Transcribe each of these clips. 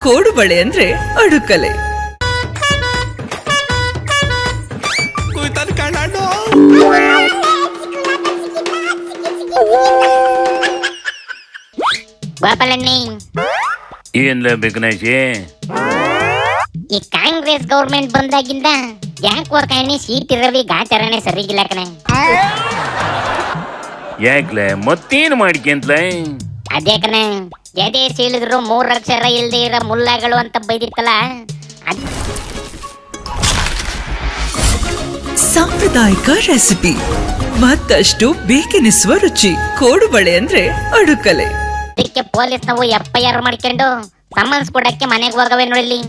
ಕೋಡುಬಳೆ ಅಂದ್ರೆ ಅಡುಕಲೆ. ಗೋಪಾಲಣ್ಣಿ, ಏನ್ಲ ಬೇಕನಾಶಿ? ಈ ಕಾಂಗ್ರೆಸ್ ಗೌರ್ಮೆಂಟ್ ಬಂದಾಗಿಂದ ಯಾಕೆ ಕಣಿ ಸೀಟ್ ಇರವಿ ಗಾಚಾರಣೆ ಸರಿಗಿಲ್ಲ ಕಣೆ. ಯಾಕ್ಲೆ ಮತ್ತೇನು ಮಾಡ್ಕೊಂತ್ಲ? ಅದೇ ಕಣೆ, ಎದೆ ಸೀಳಿದ್ರು 3 ಅಕ್ಷರ ಇಲ್ದೇ ಇರೋ ಮುಲ್ಲಾಗಳು ಅಂತ ಬೈದಿತ್ತಲ್ಲ. ಸಾಂಪ್ರದಾಯಿಕ ರೆಸಿಪಿ, ಮತ್ತಷ್ಟು ಬೇಕೆನಿಸುವ ರುಚಿ. ಕೋಡುಬಳೆ ಅಂದ್ರೆ ಅಡುಕಲೆ. ಅದಕ್ಕೆ ಪೊಲೀಸ್ ನಾವು FIR ಮಾಡ್ಕೊಂಡು ಸಮನ್ಸ್ ಕೊಡಕ್ಕೆ ಮನೆಗೆ ಹೋಗವೆ ನೋಡಲಿ.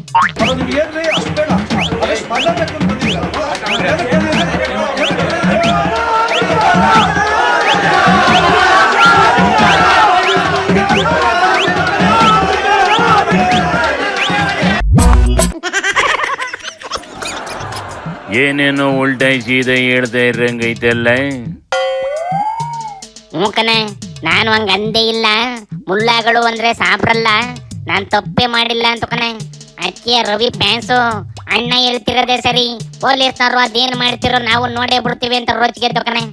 ಏನೇನೋ ಉಲ್ಟಾ ಸೀದಾ ಹೇಳ್ತಾ ಇರಂಗೈತಲ್ಲ. ಕಣೆ, ನಾನು ಹಂಗ ಅಂದೇ ಇಲ್ಲ. ಮುಲ್ಲಾಗಳು ಅಂದ್ರೆ ಸಾಬ್ರಲ್ಲ, ನಾನ್ ತಪ್ಪೇ ಮಾಡಿಲ್ಲ ಅಂತ ಕಣೆ. ಅದಕ್ಕೆ ರವಿ ಫ್ಯಾನ್ಸು ಅಣ್ಣ ಹೇಳ್ತಿರೋದೇ ಸರಿ, ಪೊಲೀಸ್ನವ್ರು ಅದೇನ್ ಮಾಡ್ತಿರೋ ನಾವು ನೋಡೇ ಬಿಡ್ತೀವಿ ಅಂತ ರೋಚಿಗೆ ಕಣೆ.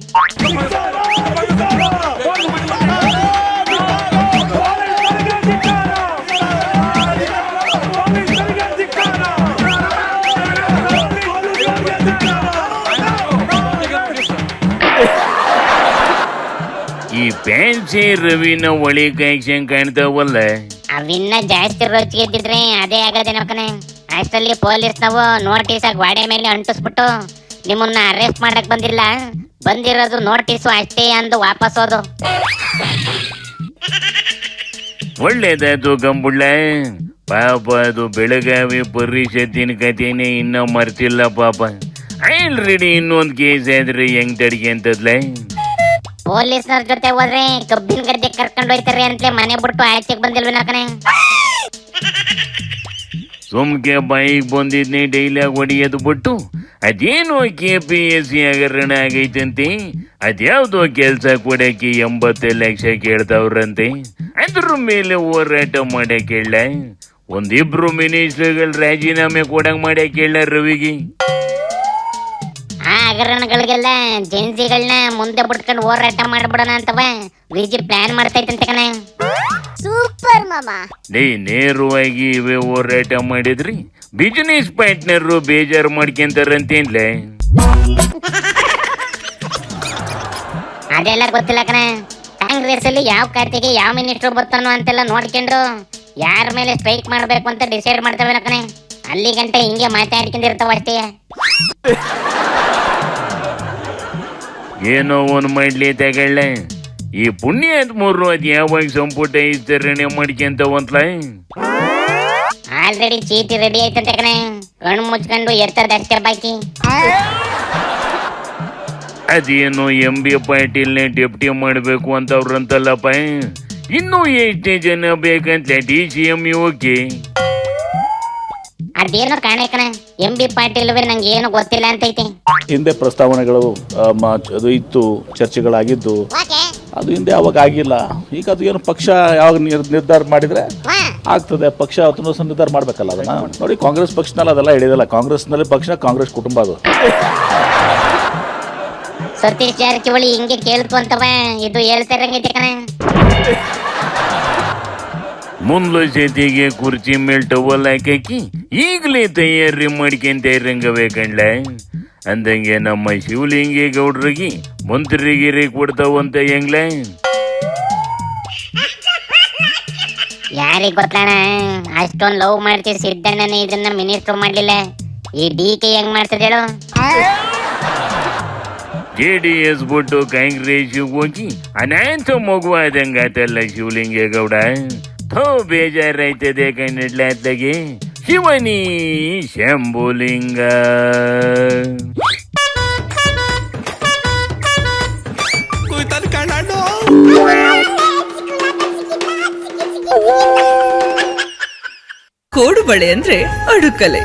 ಈ ಫ್ಯಾನ್ಸಿ ರವಿನ ಒಳಿ ಕಾಯ್ಸಂಗ್ ಕಾಣ್ತಾವಲ್ಲ. ಅವಿನ್ನ ಜಾಸ್ತಿ ರೋಚಿಗೆ ಇದ್ದಿದ್ರೆ ಅದೇ ಆಗದೇನೋ ಕಣೆ. ಅಷ್ಟರಲ್ಲಿ ಪೊಲೀಸ್ ನಾವು ನೋಟಿಸ್ ಗಾಡಿ ಮೇಲೆ ಅಂಟಿಸ್ಬಿಟ್ಟು ನಿಮ್ಮನ್ನ ಅರೆಸ್ಟ್ ಮಾಡಕ್ ಬಂದಿಲ್ಲ, ಬಂದಿರೋದು ನೋಟಿಸು ಅಷ್ಟೇ ಅಂದು ವಾಪಸ್ ಹೋದು. ಒಳ್ಳೇದಾಯ್ತು ಗಂಬುಳ್ಳ. ಪಾಪ ಅದು ಬೆಳಗಾವಿ ಪರಿಷತ್ತಿನ ಕಥೆನೇ ಇನ್ನೂ ಮರ್ತಿಲ್ಲ ಪಾಪ. ಆಲ್ರೆಡಿ ಇನ್ನೊಂದು ಕೇಸ್ ಆದ್ರೆ ಹೆಂಗ್ ತಡ್ಕೊಂತದ್ಲ? ಪೊಲೀಸ್ನವ್ರ ಜೊತೆ ಹೋದ್ರೆ ಕಬ್ಬಿನ ಗದ್ದೆ ಕರ್ಕೊಂಡು ಹೋಯ್ತಾರೆ ಅಂತಲೇ ಮನೆ ಬಿಟ್ಟು ಆಚೆಗೆ ಬಂದಿಲ್ವೇನೋ ಕಣೆ. ಸುಮ್ಕೆ ಬಾಯಿಗೆ ಬಂದಿದ್ನಿ ಡೈಲಾಗ್ ಹೊಡಿಯೋದು ಬಿಟ್ಟು ಅದೇನೋ KPSC ಹಗರಣ ಆಗೈತಂತೆ, ಅದ್ಯಾವ್ದೋ ಕೆಲ್ಸ ಕೊಡಕ್ಕೆ 80 ಲಕ್ಷ ಕೇಳ್ತಾವ್ರಂತೆ. ಅದ್ರ ಮೇಲೆ ಹೋರಾಟ ಮಾಡಕ್ ಹೇಳ. ಒಂದಿಬ್ರು ಮಿನಿಸ್ಟರ್ಗಳು ರಾಜೀನಾಮೆ ಕೊಡಂಗ್ ಮಾಡಕ್ ಹೇಳ ರವಿಗೆ. ಆ ಹಗರಣಗಳಿಗೆಲ್ಲ ಜೆನ್ಸಿಗಳನ್ನ ಮುಂದೆ ಬಿಟ್ಕೊಂಡು ಹೋರಾಟ ಮಾಡ್ಬಿಡೋಣ ಅಂತವ ವಿಜಿ ಪ್ಲಾನ್ ಮಾಡ್ತಾ ಇತ್ತಂತೆ ಕಣೆ. ಸೂಪರ್ ಮಾಮ. ನೇರವಾಗಿ ಇವೇ ಹೋರಾಟ ಮಾಡಿದ್ರಿ ಬಿಸಿನೆಸ್ ಪಾರ್ಟ್ನರ್ ಬೇಜಾರು ಮಾಡ್ಕೊಂತಾರಂತೇನ್ಲೆ? ಅದೆಲ್ಲ ಗೊತ್ತಿಲ್ಲ ಕಣೆ. ಕಾಂಗ್ರೆಸ್ ಅಲ್ಲಿ ಯಾವ ಖಾತೆಗೆ ಯಾವ ಮಿನಿಸ್ಟರ್ ಬರ್ತಾನೋ ಅಂತೆಲ್ಲ ನೋಡ್ಕೊಂಡು ಯಾರ ಮೇಲೆ ಸ್ಟ್ರೈಕ್ ಮಾಡ್ಬೇಕು ಅಂತ ಡಿಸೈಡ್ ಮಾಡ್ತೇವೆ ಕಣೆ. ಅಲ್ಲಿ ಗಂಟ ಹಿಂಗೆ ಮಾತಾಡ್ಕೊಂಡಿರ್ತಾವ ಅಷ್ಟೇ. ಏನೋ ಒಂದು ಮಾಡ್ಲಿ ತಗೊಳ್ಳೆ. ಈ ಪುಣ್ಯಾತ್ಮರು ಅದ್ ಯಾವಾಗ ಸಂಪುಟ ವಿಸ್ತರಣೆ ಮಾಡ್ಕೊಂತವಂತ್ಲ? ಆಲ್ರೆಡಿ ಚೀಟಿ ರೆಡಿ ಆಯ್ತಂತೆ ಕಣೆ, ಕಣ್ಣು ಮುಚ್ಕೊಂಡು ಎರ್ತದಷ್ಟೇ ಬಾಕಿ. ಅದೇನು MB ಪಾಟೀಲ್ನೇ ಡೆಪ್ಟಿ ಮಾಡ್ಬೇಕು ಅಂತ ಅವ್ರಂತಲ್ಲಪ್ಪ. ಇನ್ನೂ ಎಷ್ಟೇ ಜನ ಬೇಕಂತ DCM ಓಕೆ. ಅದೇನೋ ಕಾಣೆ ಕಣೆ, MB ಪಾಟೀಲ್ ನಂಗೆ ಏನು ಗೊತ್ತಿಲ್ಲ ಅಂತೈತಿ. ಹಿಂದೆ ಪ್ರಸ್ತಾವನೆಗಳು ಅದು ಇತ್ತು, ಚರ್ಚೆಗಳಾಗಿದ್ದು. ಅದು ಹಿಂದೆ ಅವಾಗ ಆಗಿಲ್ಲ. ಈಗ ಅದು ಏನು ಪಕ್ಷ ಯಾವಾಗ ನಿರ್ಧಾರ ಮಾಡಿದ್ರೆ ಆಗ್ತದೆ. ಪಕ್ಷ ಅವತ್ತು ನಿರ್ಧಾರ ಮಾಡ್ಬೇಕಲ್ಲ ಅದನ್ನ. ನೋಡಿ, ಕಾಂಗ್ರೆಸ್ ಪಕ್ಷನಲ್ಲಿ ಅದೆಲ್ಲ ಹಿಡಿಯೋದಿಲ್ಲ. ಕಾಂಗ್ರೆಸ್ನಲ್ಲಿ ಪಕ್ಷ, ಕಾಂಗ್ರೆಸ್ ಕುಟುಂಬ ಅದು. ಸತೀಶ್ ಜಾರಕಿಹೊಳಿ ಹಿಂಗೆ ಕೇಳ್ತು ಅಂತವ ಇದು ಹೇಳ್ತಾ ಇರಂಗೈತೆ ಕಣೆ. ಮುಂದ್ಲ ಜೊತೆಗೆ ಕುರ್ಚಿ ಮೇಲ್ ಟವಲ್ ಹಾಕಿ ಈಗಲೇ ತಯಾರಿ ಮಾಡ್ಕೊಂತ ಇರಂಗವೇ ಕಣ್ಲ. ಅಂದಂಗೆ ನಮ್ಮ ಶಿವಲಿಂಗೇಗೌಡ್ರಿಗೆ ಮಂತ್ರಿಗಿರಿ ಕೊಡ್ತಾವಂತ ಹೆಂಗ್ಲ? ಯಾರಿಗ್ ಗೊತ್ತಣ, ಅಷ್ಟೊಂದು ಲವ್ ಮಾಡ್ತೀವಿ ಸಿದ್ದಣ್ಣನೇ ಇದನ್ನ ಮಿನಿಸ್ಟರ್ ಮಾಡ್ಲಿಲ್ಲ. ಈ DK ಹೆಂಗ್ ಮಾಡ್ತದ ಹೇಳು? JDS ಬಿಟ್ಟು ಕಾಂಗ್ರೆಸ್ ಹೋಗಿ ಅನಾಥ ಮಗು ಆದಂಗಾತಲ್ಲ ಶಿವಲಿಂಗೇಗೌಡ. ಬೇಜಾರೈತದೆ ಕಣ್ಣಿಡ್ಲಾತ್ಲಾಗೆ. ಶಿವನಿ ಶಂಭುಲಿಂಗ. ಕೋಡುಬಳೆ ಅಂದ್ರೆ ಅಡುಕಲೆ.